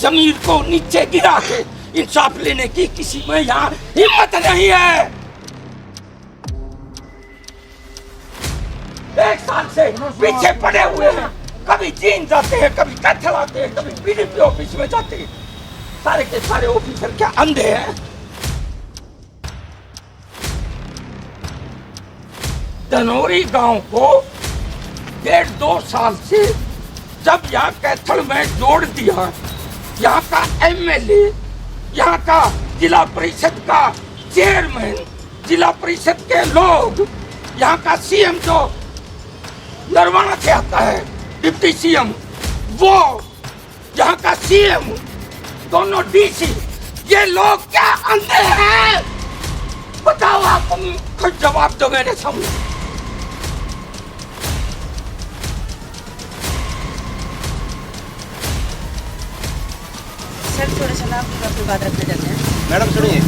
जमीर को नीचे गिरा के इंसाफ लेने की किसी में यहाँ हिम्मत नहीं है। 1 साल से पीछे पड़े हुए हैं, कभी चीन जाते हैं, कभी कैथल आते हैं, कभी पीडीपी ऑफिस में जाते हैं। सारे के सारे ऑफिसर क्या अंधे हैं? धनौरी गांव को 1.5-2 साल से जब यहाँ कैथल में जोड़ दिया, यहाँ का एमएलए, यहाँ का जिला परिषद का चेयरमैन, जिला परिषद के लोग, यहाँ का सीएम जो नरवाना से आता है, डिप्टी सीएम, वो यहाँ का सीएम, दोनों डीसी, ये लोग क्या अंधे हैं? बताओ, आप कुछ जवाब दो मेरे सामने। सर थोड़ा सा आप अपनी बात रखना चाहते हैं। मैडम सुनिए,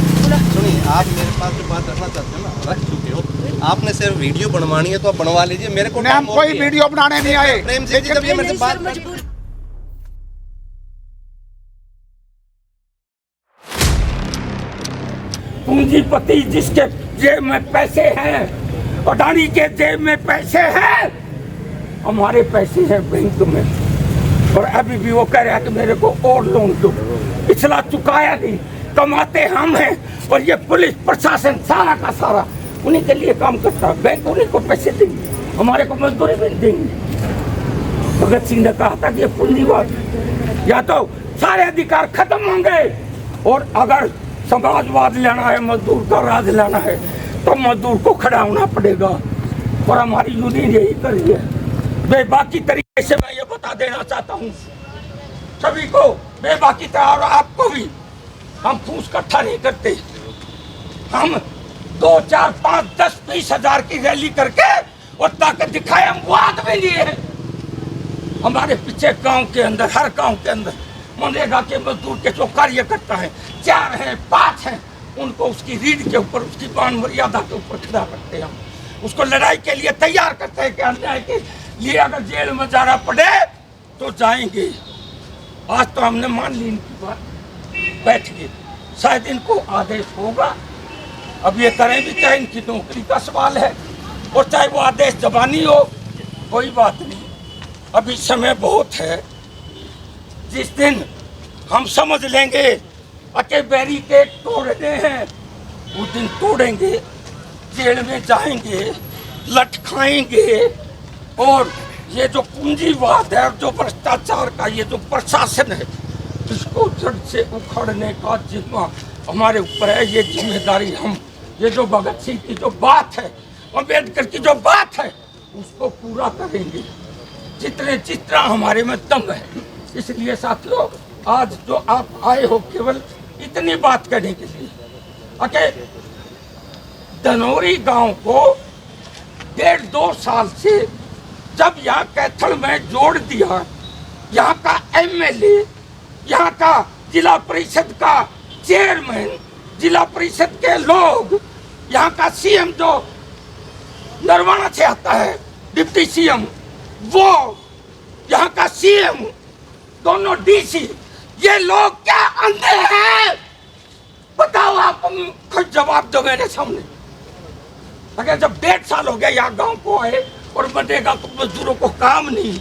आप मेरे पास जो बात रखना चाहते हैं ना, रख चुके हो। आपने सिर्फ वीडियो बनवानी है तो आप बनवा लीजिए, मेरे को हम कोई वीडियो बनाने नहीं आए। प्रेम से जब ये मेरे से बात पूंजीपति जिसके जेब में पैसे हैं, अडानी के जेब में पैसे हैं, हमारे पैसे हैं बैंक में, और अभी भी वो कह रहा है कि मेरे को और लोन दो। पिछला चुकाया नहीं, कमाते हम हैं, और ये पुलिस प्रशासन सारा का सारा उन्हीं के लिए काम करता है। बैंक उन्हीं को पैसे देंगे, हमारे को मजदूरी भी देंगे। भगत सिंह ने कहा था कि ये पूंजीवाद, या तो सारे अधिकार खत्म होंगे, और अगर समाजवाद लेना है, मजदूर का राज लेना है, तो मजदूर को खड़ा होना पड़ेगा। और हमारी यूनियन यही कर रही है। बेबाकी तरीके से मैं ये बता देना चाहता हूँ सभी को, बेबाकी तरह, और आपको भी, हम फूस इकट्ठा नहीं करते। हम 2, 4, 5, 10, 20 हजार की रैली करके और ताकत दिखाए, हम वो आदमी नहीं है। हमारे पीछे गांव के अंदर, हर गांव के अंदर मनरेगा के मजदूर के जो कार्यकर्ता हैं, 4 हैं, 5 हैं, उनको उसकी रीढ़ के ऊपर, उसकी मान मर्यादा के ऊपर खड़ा करते हैं। हम उसको लड़ाई के लिए तैयार करते हैं कि अन्याय के लिए अगर जेल में जाना पड़े तो जाएंगे। आज तो हमने मान ली इनकी बात, बैठ गए, शायद इनको आदेश होगा। अब ये करें भी, चाहे इनकी नौकरी का सवाल है, और चाहे वो आदेश जबानी हो, कोई बात नहीं। अभी समय बहुत है, जिस दिन हम समझ लेंगे अके बैरिकेड तोड़ने हैं, उस दिन तोड़ेंगे, जेल में जाएंगे, लटकाएंगे। और ये जो पूंजीवाद है और जो भ्रष्टाचार का ये जो प्रशासन है, इसको जड़ से उखाड़ने का जिम्मा हमारे ऊपर है। ये जिम्मेदारी हम, ये जो भगत सिंह की जो बात है, अम्बेडकर की जो बात है, उसको पूरा करेंगे जितना हमारे में दम है। इसलिए साथियों, आज जो आप आए हो केवल इतनी बात करने के लिए, अके धनौरी गांव को 1.5-2 साल से जब यहाँ कैथल में जोड़ दिया, यहाँ का एमएलए, यहाँ का जिला परिषद का चेयरमैन, जिला परिषद के लोग, यहाँ का सीएम जो नरवाना से आता है, डिप्टी सीएम, वो यहाँ का सीएम, दोनों डीसी, ये लोग क्या अंधे हैं? बताओ, आप कुछ जवाब दो मेरे सामने। अगर जब 1.5 साल हो गया यहाँ गांव को आए, और मनरेगा को मजदूरों को काम नहीं,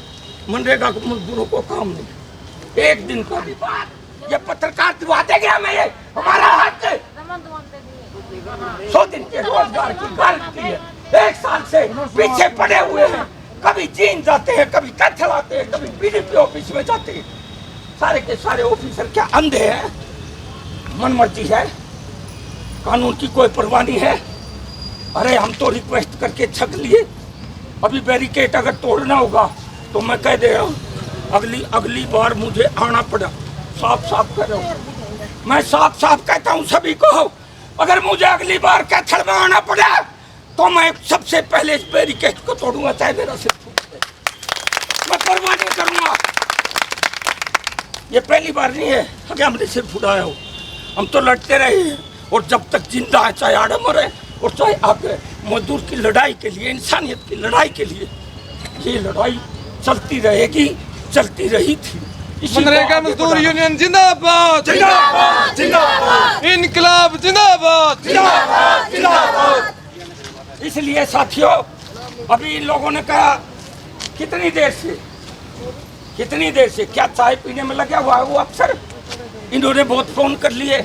मनरेगा को मजदूरों को काम नहीं, एक दिन का भी बात, ये पत्रकार दिवा देगा मेरे, हमारा हक 100 दिन के रोजगार की गारंटी है। 1 साल से पीछे पड़े हुए हैं, कभी चीन जाते हैं, कभी कैथल आते हैं, कभी पीडीपी ऑफिस में जाते हैं। सारे के सारे ऑफिसर क्या अंधे हैं? मन मर्जी है, कानून की कोई परवाह नहीं है। अरे हम तो रिक्वेस्ट करके छक लिए, अभी बैरिकेड अगर तोड़ना होगा तो मैं कह दे रहा हूँ, अगली बार मुझे आना पड़ा। साफ साफ कह रहा हूँ, मैं साफ साफ कहता हूँ सभी को, अगर मुझे अगली बार कैथल में आना पड़ा तो मैं सबसे पहले इस बैरिकेड को तोड़ूंगा, चाहे मेरा सिर फूट जाए, मैं परवाह नहीं करूंगा। ये पहली बार नहीं है कि हमने सिर फुटाया हो, हम तो लड़ते रहे हैं, और जब तक जिंदा है, चाहे आड़े मरे और चाहे आगे, मजदूर की लड़ाई के लिए, इंसानियत की लड़ाई के लिए, ये लड़ाई चलती रहेगी, चलती रही थी। इसी को मनरेगा आगे मजदूर बढ़ाना। यूनियन जिंदाबाद, जिंदाबाद जिंदाबाद इनकलाब जिंदाबाद। जिंदाबाद जिंदाबाद। इसलिए साथियों, अभी इन लोगों ने कहा कितनी देर से क्या चाय पीने में लगा हुआ है वो अफसर। इन्होंने बहुत फोन कर लिए,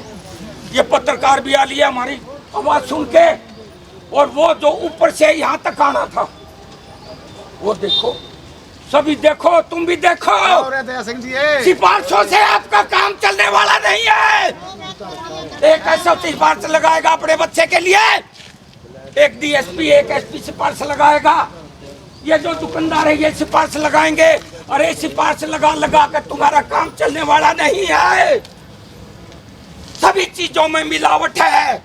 ये पत्रकार भी आ लिया हमारी आवाज सुन के, और वो जो ऊपर से यहाँ तक आना था वो देखो, सभी देखो, तुम भी देखो। सिंह जी ये सिफारिशों से आपका काम चलने वाला नहीं है। एक ऐसा सिफारिश लगाएगा अपने बच्चे के लिए, एक डीएसपी एक एसपी सिफारिश लगाएगा, ये जो दुकानदार है ये सिफारिश लगाएंगे, और ये सिफारिश लगा कर तुम्हारा काम चलने वाला नहीं है। सभी चीजों में मिलावट है।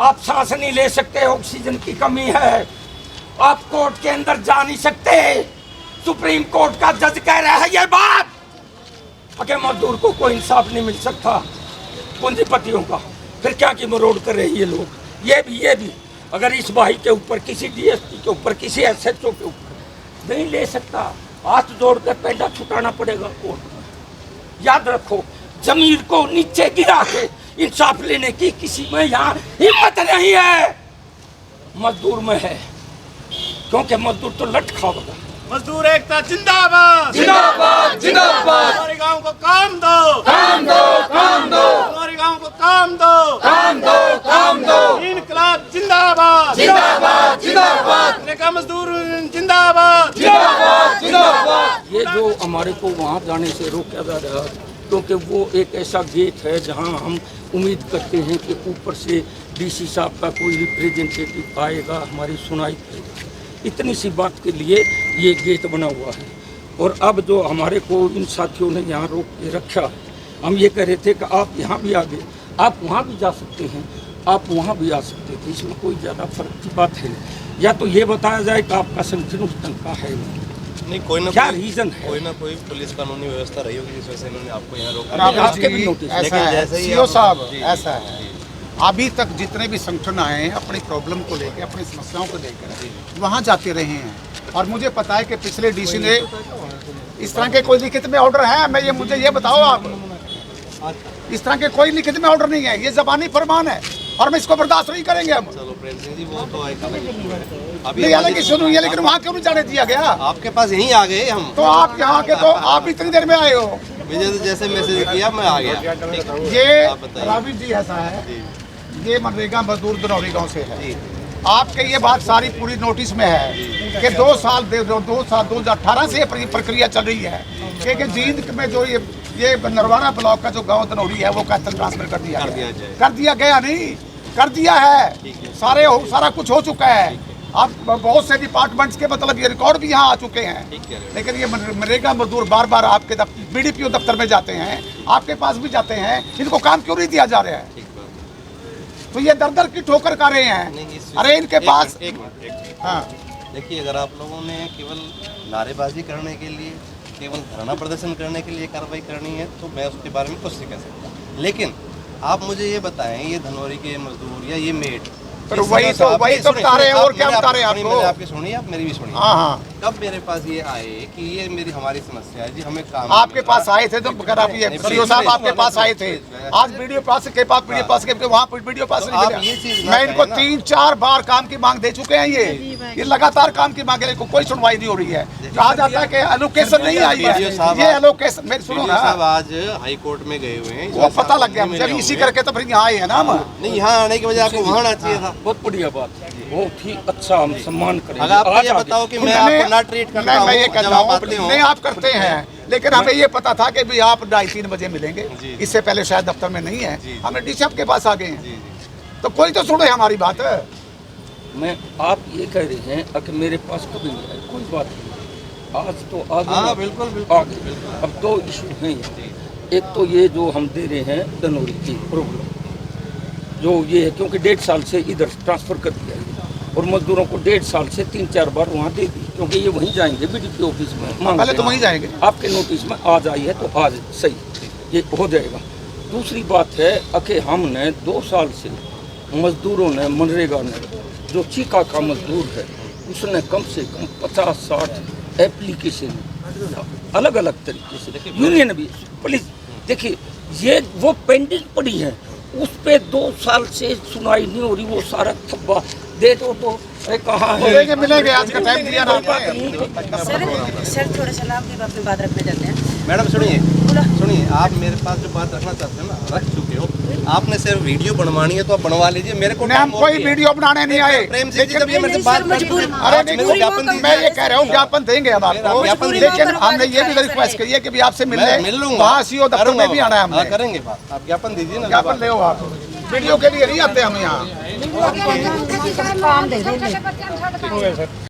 आप सांस नहीं ले सकते, ऑक्सीजन की कमी है, आप कोर्ट के अंदर जा नहीं सकते। सुप्रीम कोर्ट का जज कह रहा है ये बात, अगर मजदूर को कोई इंसाफ नहीं मिल सकता पूंजीपतियों का, फिर क्या की मरोड़ कर रहे हैं ये लोग। ये भी अगर इस भाई के ऊपर, किसी डीएसपी के ऊपर, किसी एसएचओ के ऊपर नहीं ले सकता, हाथ जोड़कर पैंडा छुटाना पड़ेगा कोर्ट में। याद रखो, जमीर को नीचे गिरा के इंसाफ लेने की किसी में यहाँ हिम्मत नहीं है, मजदूर में है, क्योंकि मजदूर तो लट खाओगा। मजदूर एकता जिंदाबाद जिंदाबाद जिंदाबाद। हमारे गांव को काम दो, काम दो, काम दो, हमारे गांव को काम दो, काम दो, काम दो। इनकलाब जिंदाबाद जिंदाबाद जिंदाबाद, मनरेगा मजदूर जिंदाबाद जिंदाबाद जिंदाबाद। ये जो हमारे को वहाँ जाने से रोका जा रहा है, क्योंकि वो एक ऐसा गेट है जहाँ हम उम्मीद करते हैं कि ऊपर से डीसी साहब का कोई रिप्रेजेंटेटिव आएगा, हमारी सुनाई करेगा। इतनी सी बात के लिए ये गेट बना हुआ है। और अब जो हमारे को इन साथियों ने यहाँ रोक के रखा है, हम ये कह रहे थे कि आप यहाँ भी आ गए, आप वहाँ भी जा सकते हैं, आप वहाँ भी आ सकते थे, इसमें कोई ज़्यादा फर्क की बात है नहीं। या तो ये बताया जाए कि आपका संगठन उस ढंग का है नहीं, कोई ना क्या कोई रीजन है? कोई ना कोई पुलिस कानूनी व्यवस्था रही होगी जिस वजह से इन्होंने आपको यहाँ रोका। राहुल आपके भी जी, नोटिस। ऐसा लेकिन है जैसे ही सीओ आप- साहब, जी, ऐसा है अभी तक जितने भी संगठन आए हैं अपनी प्रॉब्लम को लेकर, अपनी समस्याओं को लेकर वहाँ जाते रहे हैं, और मुझे पता है कि पिछले डीसी ने इस तरह के कोई लिखित में ऑर्डर है, मैं ये मुझे ये बताओ आप, इस तरह के कोई लिखित में ऑर्डर नहीं है, ये जबानी फरमान है, और हम इसको बर्दाश्त नहीं करेंगे हम। चलो प्रेम सिंह जी, वो तो अभी नहीं, हालांकि सुनिए, लेकिन वहाँ क्यों नहीं जाने दिया गया? आपके पास यहीं आ गए हम। तो आप यहाँ के, तो आप इतनी देर में आए हो। मुझे तो जैसे मैसेज किया मैं आ गया। ठीक है, ये आप बताइए। रावी जी ऐसा है, जी, ये मनरेगा मजदूर दनौरी गांव से है। जी, आपके ये बात सारी पूरी नोटिस में है कि 2 साल 2018 से ये प्रक्रिया चल रही है कि जींद में जो ये नरवाना ब्लॉक का जो गांव दनौरी है वो कैथल ट्रांसफर कर दिया गया। कर दिया गया नहीं, कर दिया है, सारा कुछ हो चुका है। अब बहुत से डिपार्टमेंट्स के मतलब ये रिकॉर्ड भी यहाँ आ चुके हैं, लेकिन ये मनरेगा मजदूर बार बार आपके बीडीपीओ दफ्तर में जाते हैं, आपके पास भी जाते हैं, इनको काम क्यों नहीं दिया जा रहा है? तो ये दर दर की ठोकर खा रहे हैं। अरे इनके पास एक मिनट। हाँ, देखिए, अगर आप लोगों ने केवल नारेबाजी करने के लिए, केवल धरना प्रदर्शन करने के लिए कार्रवाई करनी है तो मैं उसके बारे में कुछ नहीं कह सकता, लेकिन आप मुझे ये बताएं, ये धनौरी के मजदूर या ये मेट, पर वही तो बता रहे हैं, और क्या बता रहे हैं आपको? आपकी सुनिए, आप मेरी भी सुनिए। हाँ हाँ, कब मेरे पास ये आए कि ये हमारी समस्या है जी, हमें काम आपके पास आए थे तो अगर आप ये सीओ साहब आपके पास आए थे, आज वीडियो पास के पास वीडियो पास के वहाँ वीडियो पास नहीं आप मिला। ये चीज़ ना मैं इनको कहें ना। 3-4 बार काम की मांग दे चुके हैं, ये लगातार काम की मांग है, कोई सुनवाई नहीं हो रही है। कहा जाता है कि एलोकेशन नहीं आई है, ये एलोकेशन मेरी सुनो ना, साहब आज हाई कोर्ट में गए हुए हैं, वो पता लग गया मुझे, इसी करके तो फिर यहाँ आए हैं ना हम। नहीं, यहाँ आने की वजह आपको वहाँ आना चाहिए था। बहुत बढ़िया बात है, बहुत ही अच्छा, हम सम्मान करेंगे। अगर आप आज ये आगे। बताओ कि मैं आपको ना ट्रीट करता हूँ, मैं ये जब कहता आप हूँ, आते हो। नहीं आप करते हैं, लेकिन हमें ये पता था कि भी आप 2:30-3 बजे मिलेंगे, जी। इससे पहले शायद दफ्तर में नहीं है, जी। हमें डी साहब के पास आ गए हैं, जी, तो कोई तो सुने हमारी बात। मैं आप ये कह रहे हैं कि मेरे पास कभी नहीं आए, कोई बात नहीं, आज तो आ गए। हाँ, बिल्कुल, बिल्कुल, आ गए। अब 2 इशू हैं यहाँ। एक तो ये जो हम दे रहे हैं दनौरी की प्रॉब्लम, जो ये है क्योंकि 1.5 साल से इधर ट्रांसफ़र कर दिया है, और मजदूरों को 1.5 साल से 3-4 बार वहाँ दे दी, क्योंकि ये वहीं जाएंगे बीडीपी ऑफिस में मांगते पहले तो हैं। वहीं जाएंगे। आपके नोटिस में आज आई है तो आज सही ये हो जाएगा। दूसरी बात है कि हमने 2 साल से मजदूरों ने, मनरेगा ने, जो चीका का मजदूर है उसने कम से कम 50-60 एप्लीकेशन अलग अलग तरीके से, यूनियन भी। प्लीज देखिए, ये वो पेंडिंग पड़ी है, उस पे 2 साल से सुनाई नहीं हो रही, वो सारा थब्बा दे दो तो अरे कहाँ है? मिलेंगे मिलेंगे, आज का टाइम दिया ना कोई बात आपने। नहीं तो सर थोड़ा सा ना अपनी अपनी बात रखने देते हैं। मैडम सुनिए, आप मेरे पास जो बात रखना चाहते हैं ना, रख चुके हो। आपने सिर्फ वीडियो बनवानी है तो आप बनवा लीजिए, मेरे को नहीं, हम कोई वीडियो बनाने नहीं आए। प्रेम जी जब ये मेरे से बात नहीं, सर, अरे नहीं, ज्ञापन दीजिए। मैं ये कह रहा हूँ ज्ञापन देंगे हम आपको, ज्ञापन लेकिन दीजिए। हमने ये भी रिक्वेस्ट करी है कि भी आपसे मिल मैं मिल लूंगा, वहाँ सीओ दफ्तर में भी आना है हमने। करेंगे बात, आप ज्ञापन दीजिए ना। ज्ञापन ले आप, वीडियो के लिए नहीं आते हम यहाँ। काम दे